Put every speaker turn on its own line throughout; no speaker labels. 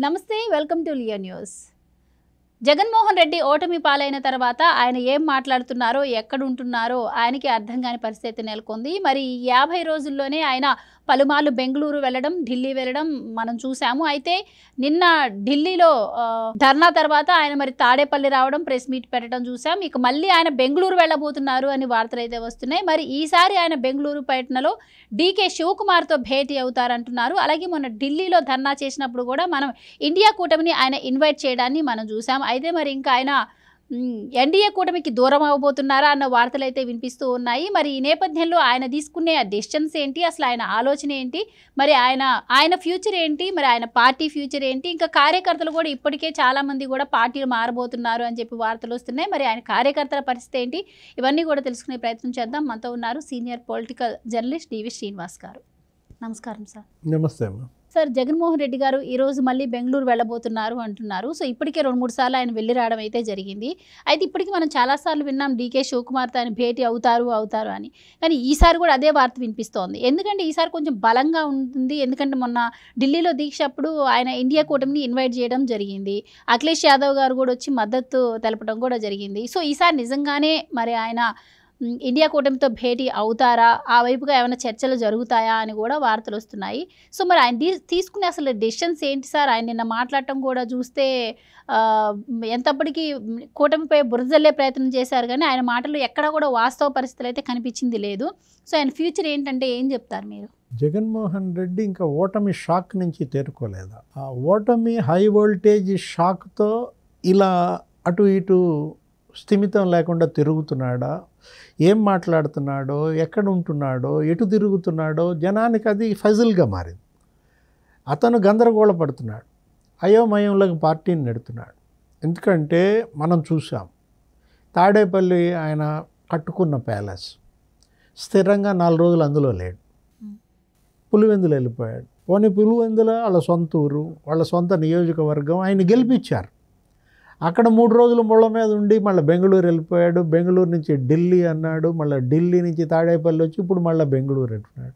నమస్తే, welcome to Leo news. Jaganmohan Reddy ఓటమి పాలైన తర్వాత ఆయన ఏం మాట్లాడుతున్నారో, ఎక్కడ ఉంటున్నారో ఆయనకి అర్థం కాని పరిస్థితి నెలకొంది. మరి 50 రోజుల్లోనే ఆయన పలుమార్లు బెంగళూరు వెళ్ళడం, ఢిల్లీ వెళ్ళడం మనం చూసాము. అయితే నిన్న ఢిల్లీలో ధర్నా తర్వాత ఆయన మరి తాడేపల్లి రావడం, ప్రెస్ మీట్ పెట్టడం చూసాం. ఇక మళ్ళీ ఆయన బెంగళూరు వెళ్ళబోతున్నారు అని వార్తలు అయితే వస్తున్నాయి. మరి ఈసారి ఆయన బెంగళూరు పర్యటనలో డీకే శివకుమార్తో భేటీ అవుతారంటున్నారు. అలాగే మొన్న ఢిల్లీలో ధర్నా చేసినప్పుడు కూడా మనం ఇండియా కూటమిని ఆయన ఇన్వైట్ చేయడాన్ని మనం చూసాం. అయితే మరి ఇంకా ఆయన ఎన్డీఏ కూటమికి దూరం అవ్వబోతున్నారా అన్న వార్తలు అయితే వినిపిస్తూ ఉన్నాయి. మరి ఈ నేపథ్యంలో ఆయన తీసుకునే డెసిషన్స్ ఏంటి, అసలు ఆయన ఆలోచన ఏంటి, మరి ఆయన ఫ్యూచర్ ఏంటి, మరి ఆయన పార్టీ ఫ్యూచర్ ఏంటి, ఇంకా కార్యకర్తలు కూడా ఇప్పటికే చాలామంది కూడా పార్టీలు మారబోతున్నారు అని చెప్పి వార్తలు వస్తున్నాయి. మరి ఆయన కార్యకర్తల పరిస్థితి ఏంటి, ఇవన్నీ కూడా తెలుసుకునే ప్రయత్నం చేద్దాం. మనతో ఉన్నారు సీనియర్ పొలిటికల్ జర్నలిస్ట్ డివి శ్రీనివాస్ గారు. నమస్కారం సార్.
నమస్తే అమ్మా.
సార్, జగన్మోహన్ రెడ్డి గారు ఈరోజు మళ్ళీ బెంగళూరు వెళ్ళబోతున్నారు అంటున్నారు. సో ఇప్పటికే 2-3 సార్లు ఆయన వెళ్ళి రావడం అయితే జరిగింది. అయితే ఇప్పటికీ మనం చాలాసార్లు విన్నాం డీకే శివకుమార్తో ఆయన భేటీ అవుతారు అని. కానీ ఈసారి కూడా అదే వార్త వినిపిస్తోంది. ఎందుకంటే ఈసారి కొంచెం బలంగా ఉంటుంది. ఎందుకంటే మొన్న ఢిల్లీలో దీక్ష అప్పుడు ఆయన ఇండియా కూటమిని ఇన్వైట్ చేయడం జరిగింది. అఖిలేష్ యాదవ్ గారు కూడా వచ్చి మద్దతు తెలపడం కూడా జరిగింది. సో ఈసారి నిజంగానే మరి ఆయన ఇండియా కూటమితో భేటీ అవుతారా, ఆ వైపుగా ఏమైనా చర్చలు జరుగుతాయా అని కూడా వార్తలు వస్తున్నాయి. సో మరి ఆయన తీసుకునే అసలు డెసిషన్స్ ఏంటి సార్? ఆయన నిన్న మాట్లాడటం కూడా చూస్తే ఎంతప్పటికీ కూటమిపై బురదల్లే ప్రయత్నం చేశారు, కానీ ఆయన మాటలు ఎక్కడా కూడా వాస్తవ పరిస్థితులు అయితే కనిపించింది లేదు. సో ఆయన ఫ్యూచర్ ఏంటంటే ఏం చెప్తారు మీరు?
జగన్మోహన్ రెడ్డి ఇంకా ఓటమి షాక్ నుంచి తేరుకోలేదా? ఆ ఓటమి హై వోల్టేజ్ షాక్తో ఇలా అటు ఇటు స్థిమితం లేకుండా తిరుగుతున్నాడా, ఏం మాట్లాడుతున్నాడో, ఎక్కడ ఉంటున్నాడో, ఎటు తిరుగుతున్నాడో జనానికి అది ఫజిల్గా మారింది. అతను గందరగోళపడుతున్నాడు, అయోమయంలోకి పార్టీని నెడుతున్నాడు. ఎందుకంటే మనం చూసాం తాడేపల్లి ఆయన కట్టుకున్న ప్యాలెస్ స్థిరంగా 4 రోజులు అందులో లేడు. పులివెందులు వెళ్ళిపోయాడు. పోనీ పులివెందుల వాళ్ళ సొంత ఊరు, వాళ్ళ సొంత నియోజకవర్గం, ఆయన గెలిపించారు. అక్కడ 3 రోజులు ముళ్ళ మీద ఉండి మళ్ళీ బెంగళూరు వెళ్ళిపోయాడు. బెంగళూరు నుంచి ఢిల్లీ అన్నాడు, మళ్ళీ ఢిల్లీ నుంచి తాడేపల్లి వచ్చి ఇప్పుడు మళ్ళీ బెంగళూరు అంటున్నాడు.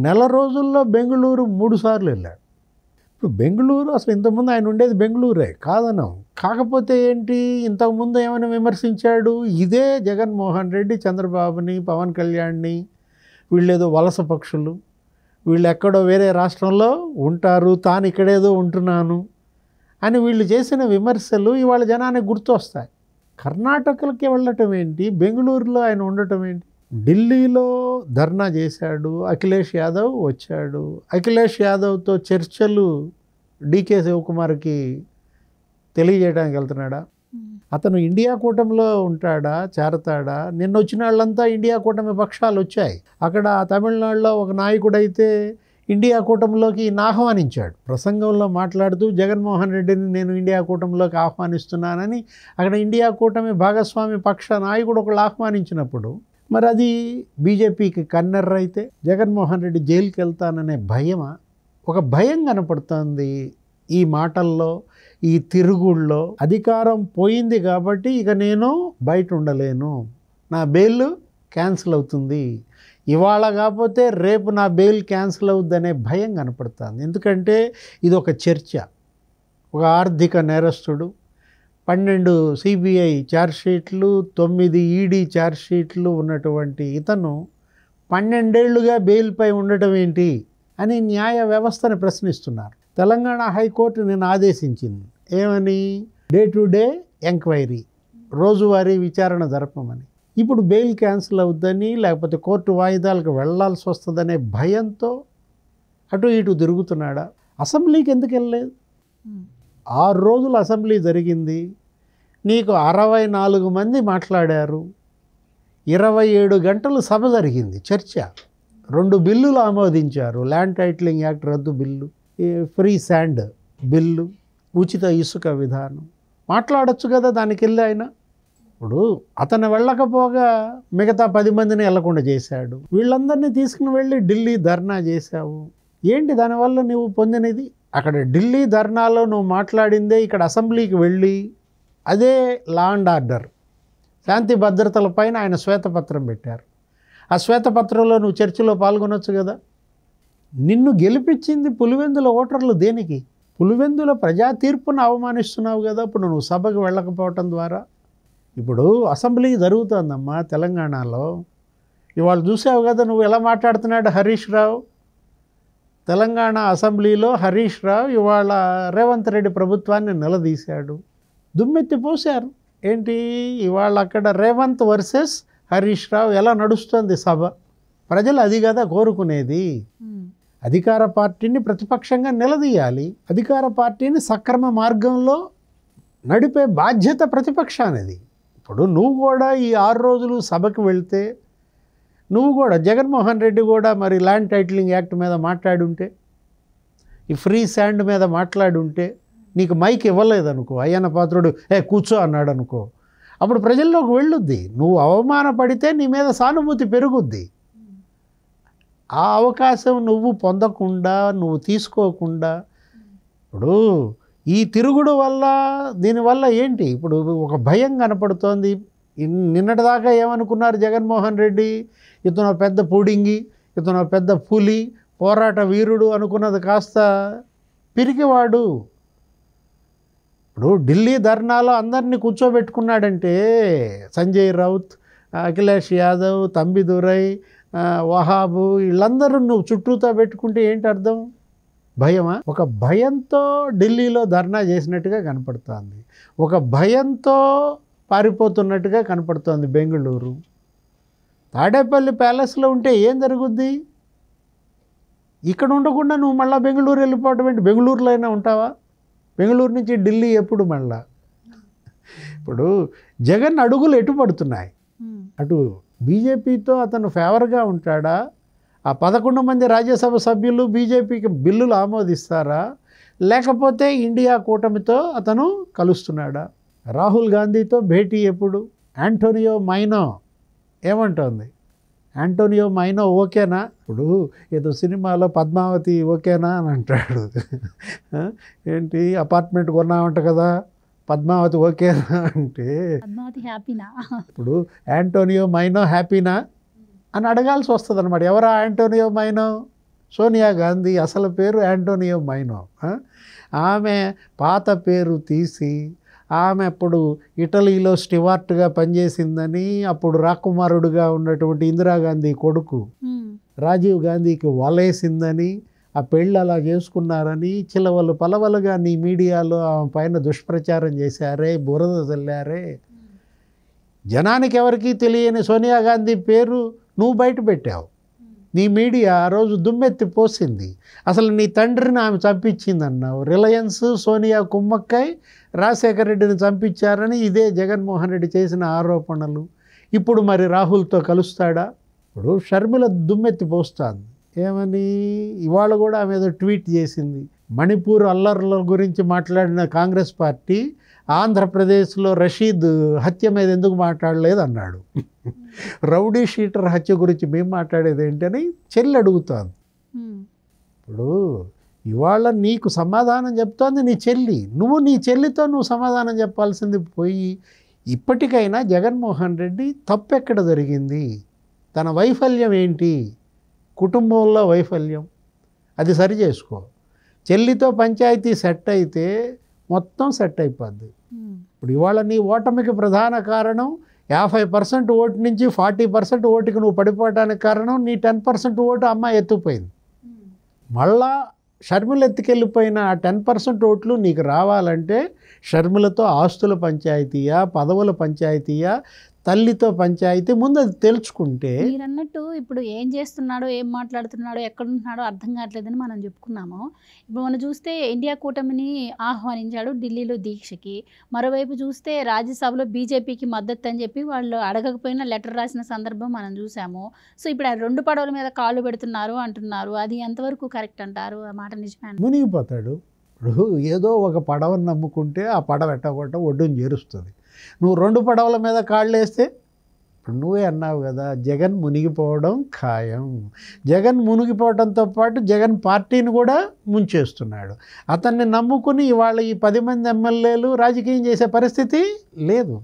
1 రోజుల్లో బెంగళూరు 3 సార్లు వెళ్ళాడు. ఇప్పుడు బెంగళూరు అసలు ఇంతకుముందు ఆయన ఉండేది బెంగళూరే కాదనం. కాకపోతే ఏంటి, ఇంతకుముందు ఏమైనా విమర్శించాడు, ఇదే జగన్మోహన్ రెడ్డి చంద్రబాబుని, పవన్ కళ్యాణ్ని, వీళ్ళేదో వలస పక్షులు, వీళ్ళు ఎక్కడో వేరే రాష్ట్రంలో ఉంటారు, తాను ఇక్కడేదో ఉంటున్నాను అని వీళ్ళు చేసిన విమర్శలు ఇవాళ జనానికి గుర్తొస్తాయి. కర్ణాటకలకి వెళ్ళటం ఏంటి, బెంగళూరులో ఆయన ఉండటం ఏంటి, ఢిల్లీలో ధర్నా చేశాడు, అఖిలేష్ యాదవ్ వచ్చాడు. అఖిలేష్ యాదవ్తో చర్చలు డీకే శివకుమార్కి తెలియజేయడానికి వెళ్తున్నాడా? అతను ఇండియా కూటమిలో ఉంటాడా, చేరతాడా? నిన్న వచ్చిన వాళ్ళంతా ఇండియా కూటమి పక్షాలు వచ్చాయి. అక్కడ తమిళనాడులో ఒక నాయకుడైతే ఇండియా కూటమిలోకి ఆహ్వానించాడు. ప్రసంగంలో మాట్లాడుతూ జగన్మోహన్ రెడ్డిని నేను ఇండియా కూటమిలోకి ఆహ్వానిస్తున్నానని అక్కడ ఇండియా కూటమి భాగస్వామి పక్ష నాయకుడు ఒకళ్ళు ఆహ్వానించినప్పుడు మరి అది బీజేపీకి కన్నెర్ర అయితే జగన్మోహన్ రెడ్డి జైలుకి వెళ్తాననే భయమా? ఒక భయం కనపడుతుంది ఈ మాటల్లో, ఈ తిరుగుళ్ళలో. అధికారం పోయింది కాబట్టి ఇక నేను బయట ఉండలేను, నా బెయిల్ క్యాన్సిల్ అవుతుంది, ఇవాళ కాకపోతే రేపు నా బెయిల్ క్యాన్సిల్ అవుద్దనే భయం కనపడుతుంది. ఎందుకంటే ఇది ఒక చర్చ. ఒక ఆర్థిక నేరస్తుడు, 12 సిబిఐ ఛార్జ్షీట్లు, 9 ఈడీ ఛార్జ్షీట్లు ఉన్నటువంటి ఇతను 12 ఏళ్లుగా బెయిల్పై ఉండటం ఏంటి అని న్యాయ వ్యవస్థను ప్రశ్నిస్తున్నారు. తెలంగాణ హైకోర్టు నిన్న ఆదేశించింది ఏమని, డే టు డే ఎంక్వైరీ, రోజువారీ విచారణ జరపమని. ఇప్పుడు బెయిల్ క్యాన్సిల్ అవుద్దని, లేకపోతే కోర్టు వాయిదాలకు వెళ్లాల్సి వస్తుందనే భయంతో అటు ఇటు తిరుగుతున్నాడా? అసెంబ్లీకి ఎందుకు వెళ్ళలేదు? 6 రోజులు అసెంబ్లీ జరిగింది, నీకు 64 మంది మాట్లాడారు, 27 గంటలు సభ జరిగింది, చర్చ, 2 బిల్లులు ఆమోదించారు. ల్యాండ్ టైటిలింగ్ యాక్ట్ రద్దు బిల్లు, ఫ్రీ శాండ్ బిల్లు, ఉచిత ఇసుక విధానం. మాట్లాడచ్చు కదా దానికి వెళ్ళి ఆయన. ఇప్పుడు అతను వెళ్ళకపోగా మిగతా 10 మందిని వెళ్లకుండా చేశాడు. వీళ్ళందరినీ తీసుకుని వెళ్ళి ఢిల్లీ ధర్నా చేశావు. ఏంటి దానివల్ల నువ్వు పొందినది? అక్కడ ఢిల్లీ ధర్నాలో నువ్వు మాట్లాడిందే ఇక్కడ అసెంబ్లీకి వెళ్ళి అదే లా అండ్ ఆర్డర్, శాంతి భద్రతల పైన ఆయన శ్వేతపత్రం పెట్టారు. ఆ శ్వేతపత్రంలో నువ్వు చర్చలో పాల్గొనొచ్చు కదా. నిన్ను గెలిపించింది పులివెందుల ఓటర్లు దేనికి? పులివెందుల ప్రజా తీర్పును అవమానిస్తున్నావు కదా ఇప్పుడు నువ్వు సభకు వెళ్ళకపోవటం ద్వారా. ఇప్పుడు అసెంబ్లీ జరుగుతుందమ్మా తెలంగాణలో. ఇవాళ చూసావు కదా నువ్వు ఎలా మాట్లాడుతున్నాడు హరీష్ రావు. తెలంగాణ అసెంబ్లీలో హరీష్ రావు ఇవాళ రేవంత్ రెడ్డి ప్రభుత్వాన్ని నిలదీశాడు, దుమ్మెత్తి పోశారు. ఏంటి ఇవాళ అక్కడ రేవంత్ వర్సెస్ హరీష్ రావు ఎలా నడుస్తుంది సభ. ప్రజలు అది కదా కోరుకునేది. అధికార పార్టీని ప్రతిపక్షంగా నిలదీయాలి, అధికార పార్టీని సక్రమ మార్గంలో నడిపే బాధ్యత ప్రతిపక్షానిది. ఇప్పుడు నువ్వు కూడా ఈ 6 రోజులు సభకు వెళ్తే, నువ్వు కూడా జగన్మోహన్ రెడ్డి కూడా మరి ల్యాండ్ టైటిలింగ్ యాక్ట్ మీద మాట్లాడుంటే, ఈ ఫ్రీ శాండ్ మీద మాట్లాడుంటే, నీకు మైక్ ఇవ్వలేదనుకో, అయ్యన్న పాత్రుడు కూర్చో అన్నాడు అనుకో, అప్పుడు ప్రజల్లోకి వెళ్ళుద్ది. నువ్వు అవమానపడితే నీ మీద సానుభూతి పెరుగుద్ది. ఆ అవకాశం నువ్వు పొందకుండా, నువ్వు తీసుకోకుండా, ఇప్పుడు ఈ తిరుగుడు వల్ల దీనివల్ల ఏంటి ఇప్పుడు ఒక భయం కనపడుతోంది. నిన్నటిదాకా ఏమనుకున్నారు జగన్మోహన్ రెడ్డి, ఇతను పెద్ద పుడింగి, ఇతను పెద్ద పులి, పోరాట వీరుడు అనుకున్నది కాస్త పిరికివాడు. ఇప్పుడు ఢిల్లీ ధర్నాలో అందరినీ కూర్చోబెట్టుకున్నాడంటే సంజయ్ రౌత్, అఖిలేష్ యాదవ్, తంబిదురై, వహాబు, వీళ్ళందరూ నువ్వు చుట్టూతో పెట్టుకుంటే ఏంటి అర్థం? భయమా? ఒక భయంతో ఢిల్లీలో ధర్నా చేసినట్టుగా కనపడుతోంది, ఒక భయంతో పారిపోతున్నట్టుగా కనపడుతోంది బెంగళూరు. తాడేపల్లి ప్యాలెస్లో ఉంటే ఏం జరుగుద్ది? ఇక్కడ ఉండకుండా నువ్వు మళ్ళీ బెంగళూరు వెళ్ళిపోవటం ఏంటి? బెంగళూరులో అయినా ఉంటావా? బెంగళూరు నుంచి ఢిల్లీ ఎప్పుడు మళ్ళా? ఇప్పుడు జగన్ అడుగులు ఎటు పడుతున్నాయి? అటు బీజేపీతో అతను ఫేవర్గా ఉంటాడా? ఆ 11 మంది రాజ్యసభ సభ్యులు బీజేపీకి బిల్లులు ఆమోదిస్తారా? లేకపోతే ఇండియా కూటమితో అతను కలుస్తున్నాడా? రాహుల్ గాంధీతో భేటీ ఎప్పుడు? యాంటోనియో మైనో ఏమంటోంది? యాంటోనియో మైనో ఓకేనా? ఇప్పుడు ఏదో సినిమాలో పద్మావతి ఓకేనా అని అంటాడు. ఏంటి అపార్ట్మెంట్ కొన్నామంట కదా, పద్మావతి ఓకేనా అంటే
పద్మావతి హ్యాపీనా? ఇప్పుడు
యాంటోనియో మైనో హ్యాపీనా అని అడగాల్సి వస్తుంది అనమాట. ఎవరా యాంటోనియో మైనో? సోనియా గాంధీ అసలు పేరు యాంటోనియో మైనో. ఆమె పాత పేరు తీసి ఆమె అప్పుడు ఇటలీలో స్టివార్ట్గా పనిచేసిందని, అప్పుడు రాకుమారుడుగా ఉన్నటువంటి ఇందిరాగాంధీ కొడుకు రాజీవ్ గాంధీకి వలేసిందని, ఆ పెళ్ళి అలా చేసుకున్నారని చిలవలు పలవలుగా నీ మీడియాలో ఆమె పైన దుష్ప్రచారం చేశారే, బురద చల్లారే. జనానికి ఎవరికీ తెలియని సోనియా గాంధీ పేరు నువ్వు బయట పెట్టావు. నీ మీడియా ఆ రోజు దుమ్మెత్తి పోసింది. అసలు నీ తండ్రిని ఆమె చంపించింది అన్నావు. రిలయన్స్ సోనియా కుమ్మక్కై రాజశేఖర రెడ్డిని చంపించారని ఇదే జగన్మోహన్ రెడ్డి చేసిన ఆరోపణలు. ఇప్పుడు మరి రాహుల్తో కలుస్తాడా? ఇప్పుడు షర్మిల దుమ్మెత్తి పోస్తుంది. ఏమని? ఇవాళ కూడా ఆమె ఏదో ట్వీట్ చేసింది. మణిపూర్ అల్లర్ల గురించి మాట్లాడిన కాంగ్రెస్ పార్టీ ఆంధ్రప్రదేశ్లో రషీద్ హత్య మీద ఎందుకు మాట్లాడలేదు అన్నాడు. రౌడీ షీటర్ హత్య గురించి మేము మాట్లాడేది ఏంటని చెల్లి అడుగుతోంది. ఇప్పుడు ఇవాళ నీకు సమాధానం చెప్తోంది నీ చెల్లి. నువ్వు నీ చెల్లితో నువ్వు సమాధానం చెప్పాల్సింది పోయి, ఇప్పటికైనా జగన్మోహన్ రెడ్డి తప్పెక్కడ జరిగింది, తన వైఫల్యం ఏంటి, కుటుంబంలో వైఫల్యం, అది సరి చేసుకో. చెల్లితో పంచాయతీ సెట్ అయితే మొత్తం సెట్ అయిపోద్ది. ఇప్పుడు ఇవాళ నీ ఓటమికి ప్రధాన కారణం 50% ఓటు నుంచి 40% ఓటుకి నువ్వు పడిపోవడానికి కారణం నీ 10% ఓటు అమ్మాయి ఎత్తుపోయింది. మళ్ళా షర్మిల ఎత్తుకెళ్ళిపోయిన ఆ 10% ఓట్లు నీకు రావాలంటే షర్మిలతో ఆస్తుల పంచాయతీయా, పదవుల పంచాయతీయా, తల్లితో పంచాయతీ ముందు అది తెలుసుకుంటే.
మీరు అన్నట్టు ఇప్పుడు ఏం చేస్తున్నాడో, ఏం మాట్లాడుతున్నాడో, ఎక్కడుంటున్నాడో అర్థం కావట్లేదని మనం చెప్పుకున్నాము. ఇప్పుడు మనం చూస్తే ఇండియా కూటమిని ఆహ్వానించాడు ఢిల్లీలో దీక్షకి. మరోవైపు చూస్తే రాజ్యసభలో బీజేపీకి మద్దతు అని చెప్పి వాళ్ళు అడగకపోయినా లెటర్ రాసిన సందర్భం మనం చూసాము. సో ఇప్పుడు ఆ 2 పడవల మీద కాళ్ళు పెడుతున్నారు అంటున్నారు. అది ఎంతవరకు కరెక్ట్ అంటారు? ఆ మాట నిజమే?
మునిగిపోతాడు. ఇప్పుడు ఏదో ఒక పడవని నమ్ముకుంటే ఆ పడవ ఎట్టగొట్ట ఒడ్డును చేరుస్తుంది. నువ్వు 2 పడవల మీద కాళ్ళు వేస్తే, ఇప్పుడు నువ్వే అన్నావు కదా జగన్ మునిగిపోవడం ఖాయం. జగన్ మునిగిపోవడంతో పాటు జగన్ పార్టీని కూడా ముంచేస్తున్నాడు. అతన్ని నమ్ముకుని ఇవాళ ఈ 10 మంది ఎమ్మెల్యేలు రాజకీయం చేసే పరిస్థితి లేదు.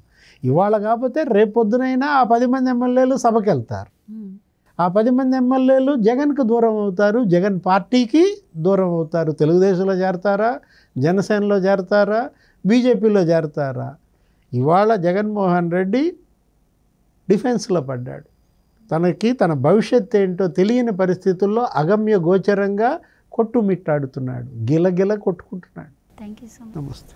ఇవాళ కాకపోతే రేపొద్దునైనా ఆ 10 మంది ఎమ్మెల్యేలు సభకి వెళ్తారు. ఆ 10 మంది ఎమ్మెల్యేలు జగన్కు దూరం అవుతారు, జగన్ పార్టీకి దూరం అవుతారు. తెలుగుదేశంలో చేరతారా, జనసేనలో చేరతారా, బీజేపీలో చేరతారా? ఇవాళ జగన్మోహన్ రెడ్డి డిఫెన్స్లో పడ్డాడు. తన భవిష్యత్తు ఏంటో తెలియని పరిస్థితుల్లో అగమ్య గోచరంగా కొట్టుమిట్టాడుతున్నాడు, గిలగిల కొట్టుకుంటున్నాడు.
Thank you so much.
నమస్తే.